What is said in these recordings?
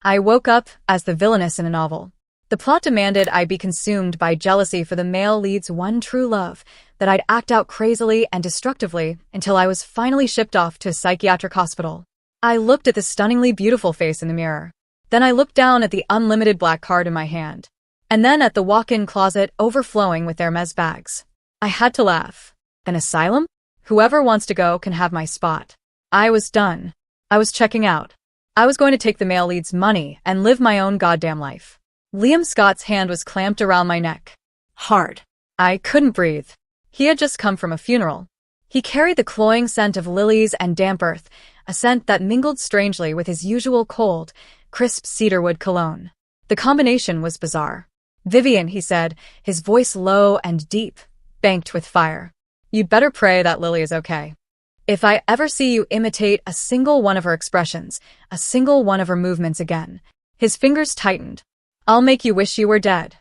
I woke up as the villainess in a novel. The plot demanded I be consumed by jealousy for the male lead's one true love, that I'd act out crazily and destructively until I was finally shipped off to a psychiatric hospital. I looked at the stunningly beautiful face in the mirror. Then I looked down at the unlimited black card in my hand. And then at the walk-in closet overflowing with Hermes bags. I had to laugh. An asylum? Whoever wants to go can have my spot. I was done. I was checking out. I was going to take the male lead's money and live my own goddamn life. Liam Scott's hand was clamped around my neck. Hard. I couldn't breathe. He had just come from a funeral. He carried the cloying scent of lilies and damp earth, a scent that mingled strangely with his usual cold, crisp cedarwood cologne. The combination was bizarre. "Vivian," he said, his voice low and deep, banked with fire. "You'd better pray that Lily is okay. If I ever see you imitate a single one of her expressions, a single one of her movements again." His fingers tightened. "I'll make you wish you were dead."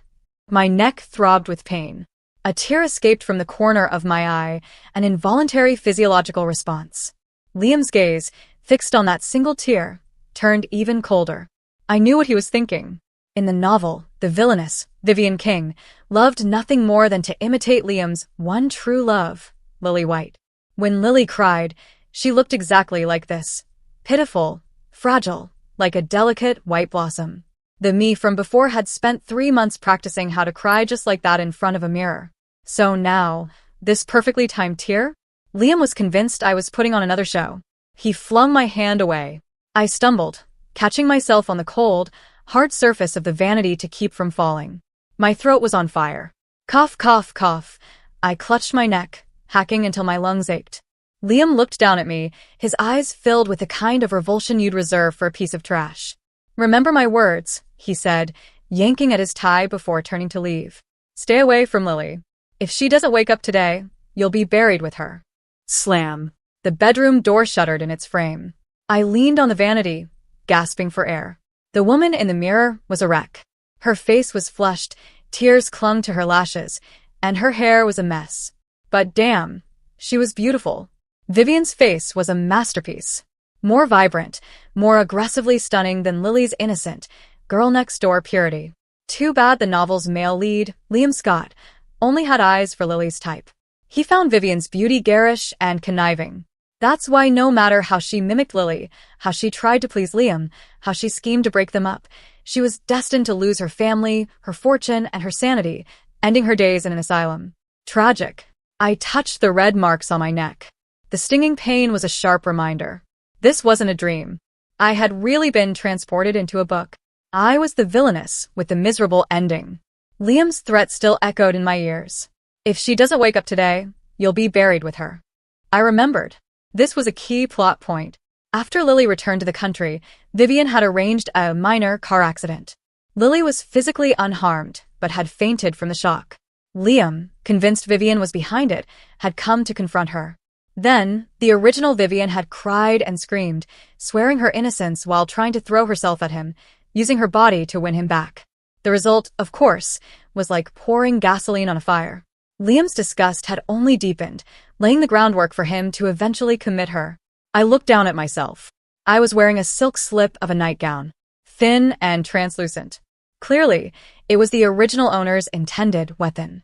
My neck throbbed with pain. A tear escaped from the corner of my eye, an involuntary physiological response. Liam's gaze, fixed on that single tear, turned even colder. I knew what he was thinking. In the novel, the villainess, Vivian King, loved nothing more than to imitate Liam's one true love, Lily White. When Lily cried, she looked exactly like this. Pitiful, fragile, like a delicate white blossom. The me from before had spent 3 months practicing how to cry just like that in front of a mirror. So now, this perfectly timed tear? Liam was convinced I was putting on another show. He flung my hand away. I stumbled, catching myself on the cold, hard surface of the vanity to keep from falling. My throat was on fire. Cough, cough, cough. I clutched my neck, hacking until my lungs ached. Liam looked down at me, his eyes filled with the kind of revulsion you'd reserve for a piece of trash. "Remember my words," he said, yanking at his tie before turning to leave. "Stay away from Lily. If she doesn't wake up today, you'll be buried with her." Slam. The bedroom door shuttered in its frame. I leaned on the vanity, gasping for air. The woman in the mirror was a wreck. Her face was flushed, tears clung to her lashes, and her hair was a mess. But damn, she was beautiful. Vivian's face was a masterpiece. More vibrant, more aggressively stunning than Lily's innocent, girl-next-door purity. Too bad the novel's male lead, Liam Scott, only had eyes for Lily's type. He found Vivian's beauty garish and conniving. That's why no matter how she mimicked Lily, how she tried to please Liam, how she schemed to break them up, she was destined to lose her family, her fortune, and her sanity, ending her days in an asylum. Tragic. I touched the red marks on my neck. The stinging pain was a sharp reminder. This wasn't a dream. I had really been transported into a book. I was the villainess with the miserable ending. Liam's threat still echoed in my ears. "If she doesn't wake up today, you'll be buried with her." I remembered. This was a key plot point. After Lily returned to the country, Vivian had arranged a minor car accident. Lily was physically unharmed, but had fainted from the shock. Liam, convinced Vivian was behind it, had come to confront her. Then, the original Vivian had cried and screamed, swearing her innocence while trying to throw herself at him, using her body to win him back. The result, of course, was like pouring gasoline on a fire. Liam's disgust had only deepened, laying the groundwork for him to eventually commit her. I looked down at myself. I was wearing a silk slip of a nightgown, thin and translucent. Clearly, it was the original owner's intended weapon.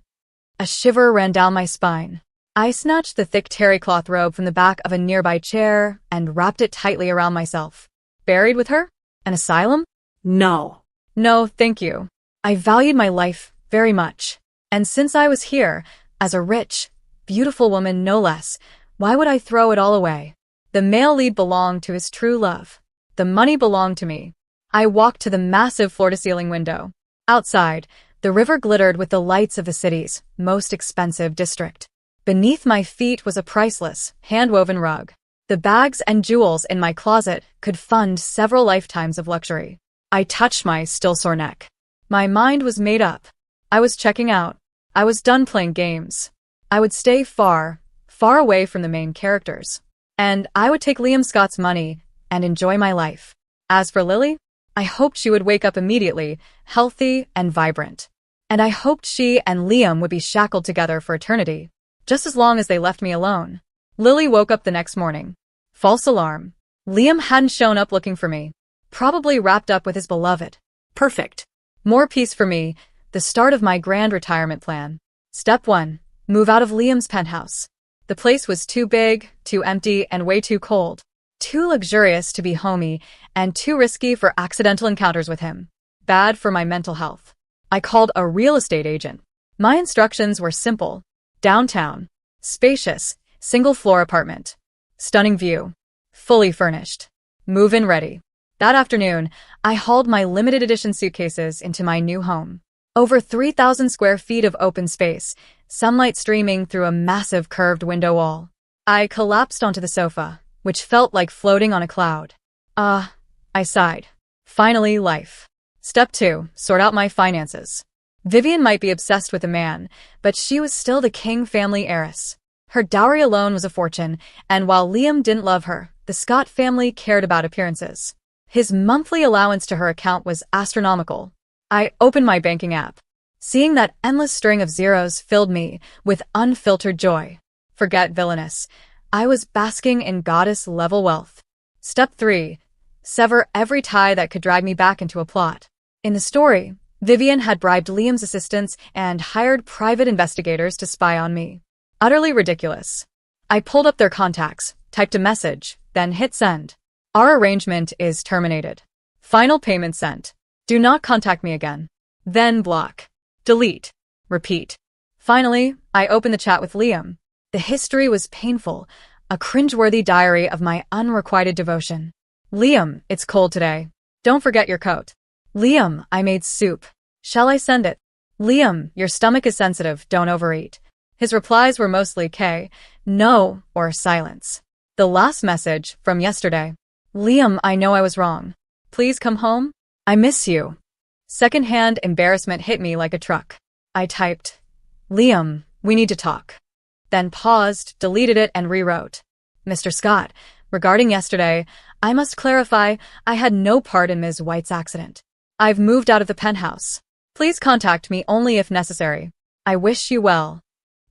A shiver ran down my spine. I snatched the thick terry cloth robe from the back of a nearby chair and wrapped it tightly around myself. Buried with her? An asylum? No. No, thank you. I valued my life very much. And since I was here, as a rich, beautiful woman no less, why would I throw it all away? The male lead belonged to his true love. The money belonged to me. I walked to the massive floor-to-ceiling window. Outside, the river glittered with the lights of the city's most expensive district. Beneath my feet was a priceless, hand-woven rug. The bags and jewels in my closet could fund several lifetimes of luxury. I touched my still sore neck. My mind was made up. I was checking out. I was done playing games. I would stay far, far away from the main characters. And I would take Liam Scott's money and enjoy my life. As for Lily, I hoped she would wake up immediately, healthy and vibrant. And I hoped she and Liam would be shackled together for eternity, just as long as they left me alone. Lily woke up the next morning. False alarm. Liam hadn't shown up looking for me. probably wrapped up with his beloved. Perfect. More peace for me, the start of my grand retirement plan. Step 1. Move out of Liam's penthouse. The place was too big, too empty, and way too cold. Too luxurious to be homey, and too risky for accidental encounters with him. Bad for my mental health. I called a real estate agent. My instructions were simple. Downtown. Spacious. Single-floor apartment. Stunning view. Fully furnished. Move-in ready. That afternoon, I hauled my limited edition suitcases into my new home. Over 3,000 square feet of open space, sunlight streaming through a massive curved window wall. I collapsed onto the sofa, which felt like floating on a cloud. I sighed. Finally, life. Step 2. Sort out my finances. Vivian might be obsessed with a man, but she was still the King family heiress. Her dowry alone was a fortune, and while Liam didn't love her, the Scott family cared about appearances. His monthly allowance to her account was astronomical. I opened my banking app. Seeing that endless string of zeros filled me with unfiltered joy. Forget villainous. I was basking in goddess-level wealth. Step 3. Sever every tie that could drag me back into a plot. In the story, Vivian had bribed Liam's assistants and hired private investigators to spy on me. Utterly ridiculous. I pulled up their contacts, typed a message, then hit send. Our arrangement is terminated. Final payment sent. Do not contact me again. Then block. Delete. Repeat. Finally, I opened the chat with Liam. The history was painful, a cringeworthy diary of my unrequited devotion. Liam, it's cold today. Don't forget your coat. Liam, I made soup. Shall I send it? Liam, your stomach is sensitive, don't overeat. His replies were mostly K, no, or silence. The last message, from yesterday. Liam, I know I was wrong. Please come home? I miss you. Secondhand embarrassment hit me like a truck. I typed, Liam, we need to talk. Then paused, deleted it, and rewrote. Mr. Scott, regarding yesterday, I must clarify I had no part in Ms. White's accident. I've moved out of the penthouse. Please contact me only if necessary. I wish you well.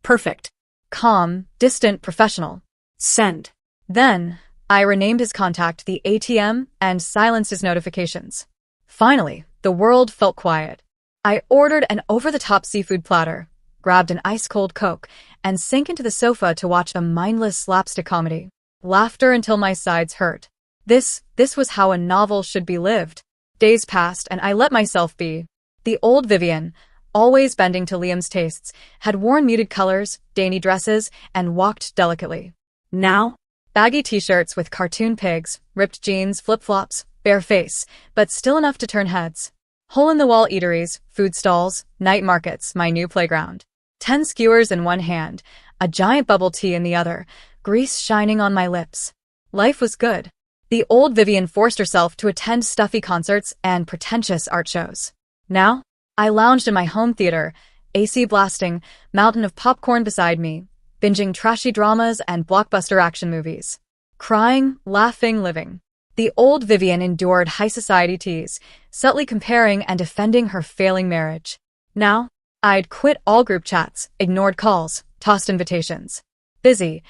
Perfect. Calm, distant, professional. Send. Then, I renamed his contact the ATM and silenced his notifications. Finally, the world felt quiet. I ordered an over-the-top seafood platter, grabbed an ice-cold Coke, and sank into the sofa to watch a mindless slapstick comedy. Laughter until my sides hurt. This was how a novel should be lived. Days passed and I let myself be. The old Vivian, always bending to Liam's tastes, had worn muted colors, dainty dresses, and walked delicately. Now? Baggy t-shirts with cartoon pigs, ripped jeans, flip-flops, bare face, but still enough to turn heads. Hole-in-the-wall eateries, food stalls, night markets, my new playground. 10 skewers in one hand, a giant bubble tea in the other, grease shining on my lips. Life was good. The old Vivian forced herself to attend stuffy concerts and pretentious art shows. Now, I lounged in my home theater, AC blasting, mountain of popcorn beside me, binging trashy dramas and blockbuster action movies. Crying, laughing, living. The old Vivian endured high society tease, subtly comparing and defending her failing marriage. Now, I'd quit all group chats, ignored calls, tossed invitations. Busy,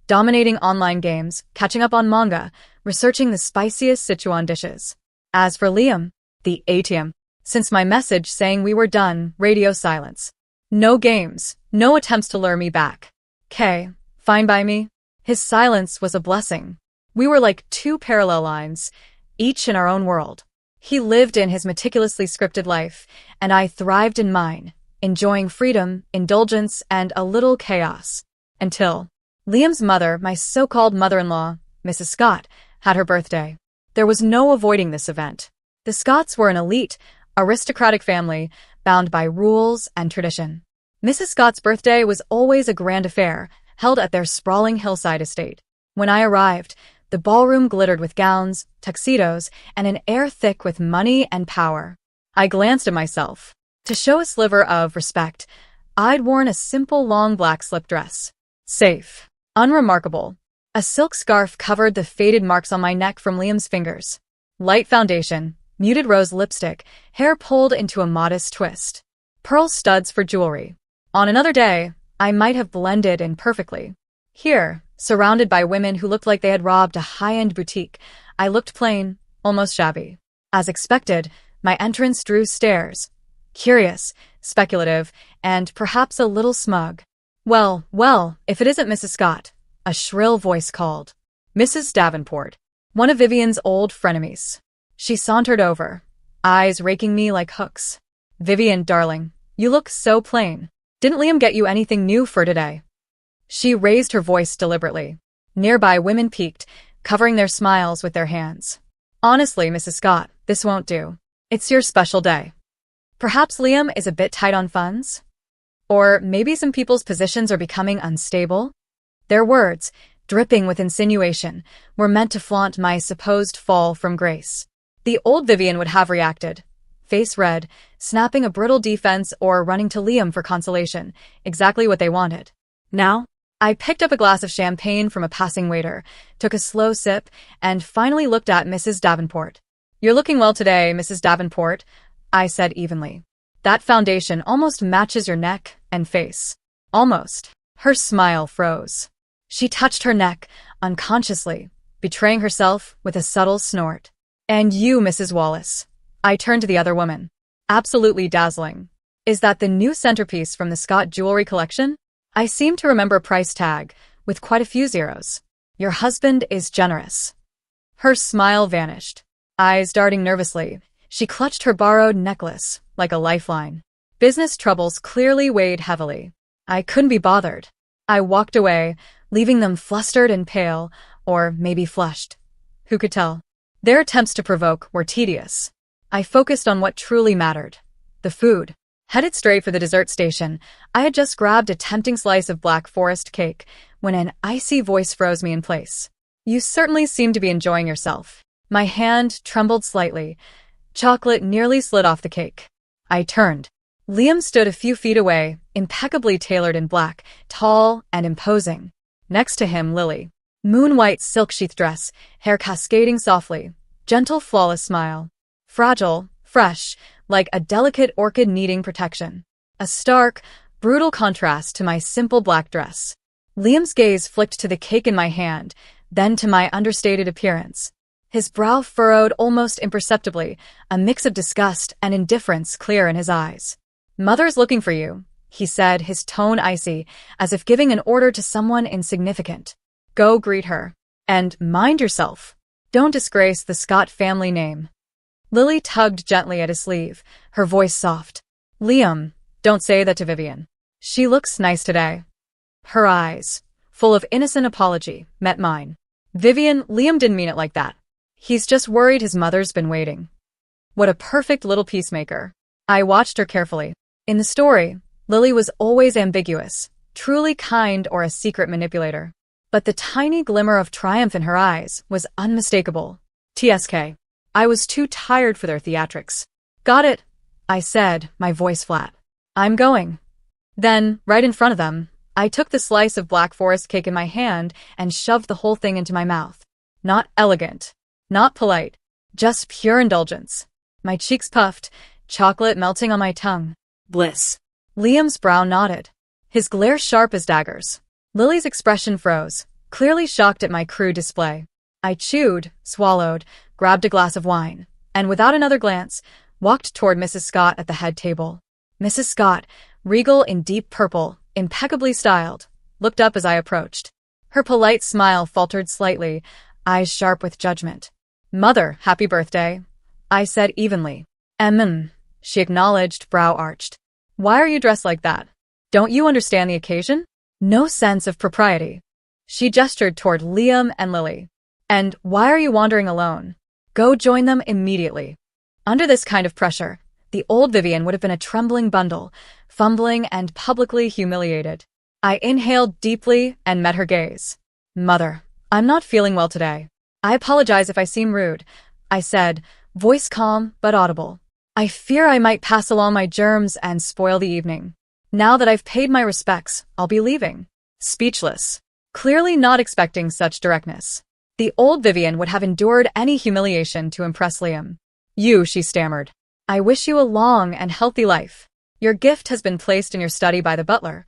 dominating online games, catching up on manga, researching the spiciest Sichuan dishes. As for Liam, the ATM. Since my message saying we were done, radio silence. No games, no attempts to lure me back. K, fine by me. His silence was a blessing. We were like two parallel lines, each in our own world. He lived in his meticulously scripted life, and I thrived in mine, enjoying freedom, indulgence, and a little chaos. Until Liam's mother, my so-called mother-in-law, Mrs. Scott, had her birthday. There was no avoiding this event. The Scotts were an elite, aristocratic family, bound by rules and tradition. Mrs. Scott's birthday was always a grand affair, held at their sprawling hillside estate. When I arrived, the ballroom glittered with gowns, tuxedos, and an air thick with money and power. I glanced at myself. To show a sliver of respect, I'd worn a simple long black slip dress. Safe. Unremarkable. A silk scarf covered the faded marks on my neck from Liam's fingers. Light foundation, muted rose lipstick, hair pulled into a modest twist. Pearl studs for jewelry. On another day, I might have blended in perfectly. Here, surrounded by women who looked like they had robbed a high-end boutique, I looked plain, almost shabby. As expected, my entrance drew stares. Curious, speculative, and perhaps a little smug. Well, well, if it isn't Mrs. Scott, a shrill voice called. Mrs. Davenport, one of Vivian's old frenemies. She sauntered over, eyes raking me like hooks. Vivian, darling, you look so plain. Didn't Liam get you anything new for today? She raised her voice deliberately. Nearby women peeked, covering their smiles with their hands. Honestly, Mrs. Scott, this won't do. It's your special day. Perhaps Liam is a bit tight on funds? Or maybe some people's positions are becoming unstable? Their words, dripping with insinuation, were meant to flaunt my supposed fall from grace. The old Vivian would have reacted, face red, snapping a brittle defense or running to Liam for consolation, exactly what they wanted. Now? I picked up a glass of champagne from a passing waiter, took a slow sip, and finally looked at Mrs. Davenport. You're looking well today, Mrs. Davenport, I said evenly. That foundation almost matches your neck and face. Almost. Her smile froze. She touched her neck, unconsciously, betraying herself with a subtle snort. And you, Mrs. Wallace. I turned to the other woman. Absolutely dazzling. Is that the new centerpiece from the Scott jewelry collection? I seem to remember a price tag, with quite a few zeros. Your husband is generous. Her smile vanished. Eyes darting nervously, she clutched her borrowed necklace, like a lifeline. Business troubles clearly weighed heavily. I couldn't be bothered. I walked away, leaving them flustered and pale, or maybe flushed. Who could tell? Their attempts to provoke were tedious. I focused on what truly mattered. The food. Headed straight for the dessert station, I had just grabbed a tempting slice of Black Forest cake when an icy voice froze me in place. You certainly seem to be enjoying yourself. My hand trembled slightly. Chocolate nearly slid off the cake. I turned. Liam stood a few feet away, impeccably tailored in black, tall and imposing. Next to him, Lily. Moon-white silk-sheath dress, hair cascading softly, gentle, flawless smile. Fragile, fresh, like a delicate orchid needing protection. A stark, brutal contrast to my simple black dress. Liam's gaze flicked to the cake in my hand, then to my understated appearance. His brow furrowed almost imperceptibly, a mix of disgust and indifference clear in his eyes. Mother's looking for you, he said, his tone icy, as if giving an order to someone insignificant. Go greet her. And mind yourself. Don't disgrace the Scott family name. Lily tugged gently at his sleeve, her voice soft. Liam, don't say that to Vivian. She looks nice today. Her eyes, full of innocent apology, met mine. Vivian, Liam didn't mean it like that. He's just worried his mother's been waiting. What a perfect little peacemaker. I watched her carefully. In the story, Lily was always ambiguous, truly kind or a secret manipulator. But the tiny glimmer of triumph in her eyes was unmistakable. TSK. I was too tired for their theatrics. Got it, I said, my voice flat. I'm going. Then, right in front of them, I took the slice of Black Forest cake in my hand and shoved the whole thing into my mouth. Not elegant, not polite, just pure indulgence. My cheeks puffed, chocolate melting on my tongue. Bliss. Liam's brow nodded, his glare sharp as daggers. Lily's expression froze, clearly shocked at my crude display. I chewed, swallowed, grabbed a glass of wine, and without another glance, walked toward Mrs. Scott at the head table. Mrs. Scott, regal in deep purple, impeccably styled, looked up as I approached. Her polite smile faltered slightly, eyes sharp with judgment. Mother, happy birthday, I said evenly. She acknowledged, brow arched. Why are you dressed like that? Don't you understand the occasion? No sense of propriety. She gestured toward Liam and Lily. And why are you wandering alone? Go join them immediately. Under this kind of pressure, the old Vivian would have been a trembling bundle, fumbling and publicly humiliated. I inhaled deeply and met her gaze. Mother, I'm not feeling well today. I apologize if I seem rude, I said, voice calm but audible. I fear I might pass along my germs and spoil the evening. Now that I've paid my respects, I'll be leaving. Speechless. Clearly not expecting such directness. The old Vivian would have endured any humiliation to impress Liam. You, she stammered. I wish you a long and healthy life. Your gift has been placed in your study by the butler.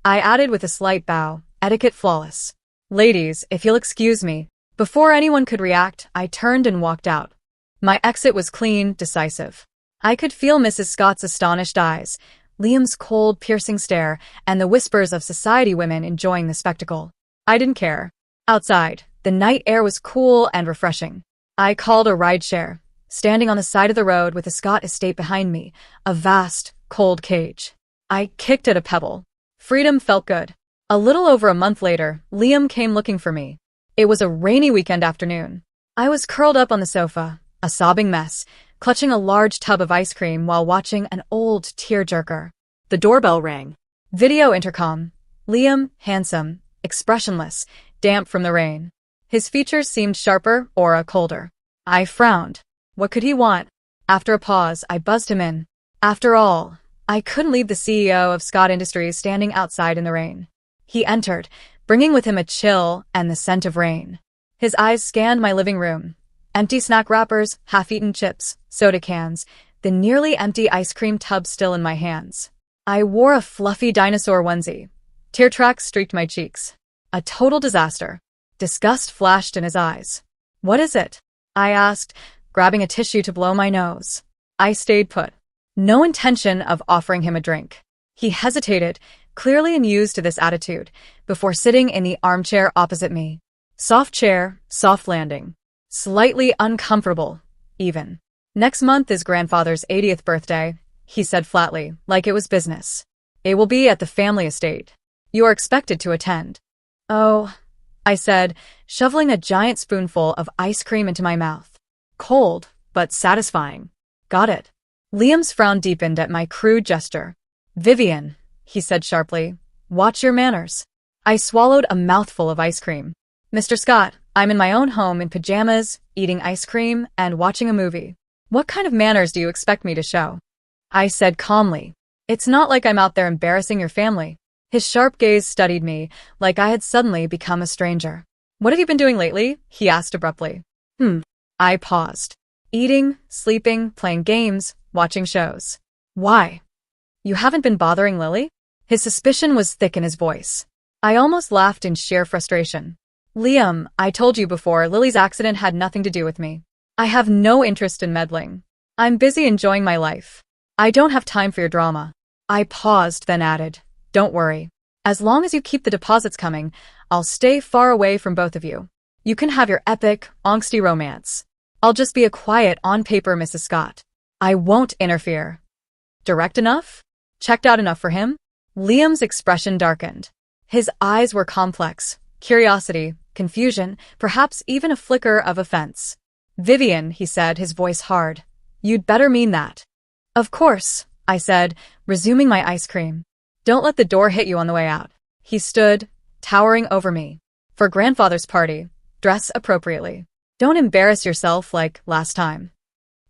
I added with a slight bow, etiquette flawless. Ladies, if you'll excuse me. Before anyone could react, I turned and walked out. My exit was clean, decisive. I could feel Mrs. Scott's astonished eyes, Liam's cold, piercing stare, and the whispers of society women enjoying the spectacle. I didn't care. Outside, the night air was cool and refreshing. I called a rideshare, standing on the side of the road with the Scott estate behind me, a vast, cold cage. I kicked at a pebble. Freedom felt good. A little over a month later, Liam came looking for me. It was a rainy weekend afternoon. I was curled up on the sofa, a sobbing mess, clutching a large tub of ice cream while watching an old tearjerker. The doorbell rang. Video intercom. Liam, handsome, expressionless, damp from the rain. His features seemed sharper, aura colder. I frowned. What could he want? After a pause, I buzzed him in. After all, I couldn't leave the CEO of Scott Industries standing outside in the rain. He entered, bringing with him a chill and the scent of rain. His eyes scanned my living room. Empty snack wrappers, half-eaten chips, soda cans, the nearly empty ice cream tub still in my hands. I wore a fluffy dinosaur onesie. Tear tracks streaked my cheeks. A total disaster. Disgust flashed in his eyes. What is it? I asked, grabbing a tissue to blow my nose. I stayed put. No intention of offering him a drink. He hesitated, clearly unused to this attitude, before sitting in the armchair opposite me. Soft chair, soft landing. Slightly uncomfortable, even. Next month is grandfather's 80th birthday, he said flatly, like it was business. It will be at the family estate. You are expected to attend. Oh, I said, shoveling a giant spoonful of ice cream into my mouth. Cold, but satisfying. Got it. Liam's frown deepened at my crude gesture. Vivian, he said sharply, watch your manners. I swallowed a mouthful of ice cream. Mr. Scott, I'm in my own home in pajamas, eating ice cream, and watching a movie. What kind of manners do you expect me to show? I said calmly. It's not like I'm out there embarrassing your family. His sharp gaze studied me, like I had suddenly become a stranger. What have you been doing lately? He asked abruptly. I paused. Eating, sleeping, playing games, watching shows. Why? You haven't been bothering Lily? His suspicion was thick in his voice. I almost laughed in sheer frustration. Liam, I told you before, Lily's accident had nothing to do with me. I have no interest in meddling. I'm busy enjoying my life. I don't have time for your drama. I paused, then added, don't worry. As long as you keep the deposits coming, I'll stay far away from both of you. You can have your epic, angsty romance. I'll just be a quiet, on-paper Mrs. Scott. I won't interfere. Direct enough? Checked out enough for him? Liam's expression darkened. His eyes were complex. Curiosity, confusion, perhaps even a flicker of offense. Vivian, he said, his voice hard. You'd better mean that. Of course, I said, resuming my ice cream. Don't let the door hit you on the way out. He stood, towering over me. For grandfather's party, dress appropriately. Don't embarrass yourself like last time.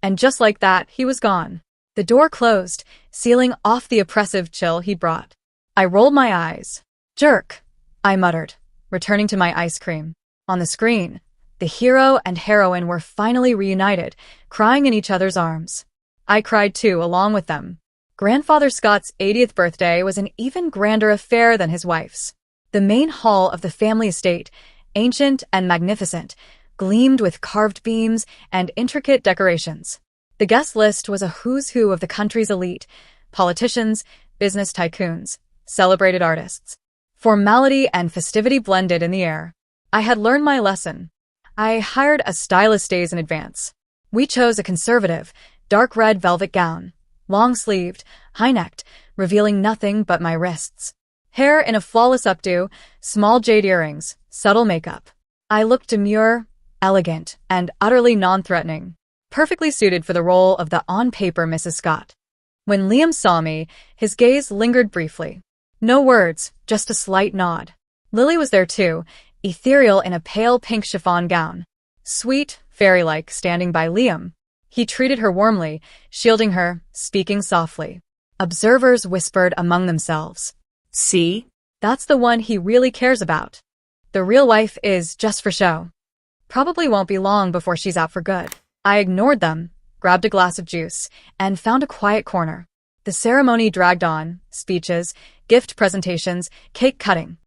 And just like that, he was gone. The door closed, sealing off the oppressive chill he'd brought. I rolled my eyes. Jerk, I muttered, returning to my ice cream. On the screen, the hero and heroine were finally reunited, crying in each other's arms. I cried too, along with them. Grandfather Scott's 80th birthday was an even grander affair than his wife's. The main hall of the family estate, ancient and magnificent, gleamed with carved beams and intricate decorations. The guest list was a who's who of the country's elite, politicians, business tycoons, celebrated artists. Formality and festivity blended in the air. I had learned my lesson. I hired a stylist days in advance. We chose a conservative, dark red velvet gown, long-sleeved, high-necked, revealing nothing but my wrists. Hair in a flawless updo, small jade earrings, subtle makeup. I looked demure, elegant, and utterly non-threatening, perfectly suited for the role of the on-paper Mrs. Scott. When Liam saw me, his gaze lingered briefly. No words, just a slight nod. Lily was there too, ethereal in a pale pink chiffon gown. Sweet, fairy-like, standing by Liam. He treated her warmly, shielding her, speaking softly. Observers whispered among themselves. See? That's the one he really cares about. The real wife is just for show. Probably won't be long before she's out for good. I ignored them, grabbed a glass of juice, and found a quiet corner. The ceremony dragged on, speeches, gift presentations, cake cutting.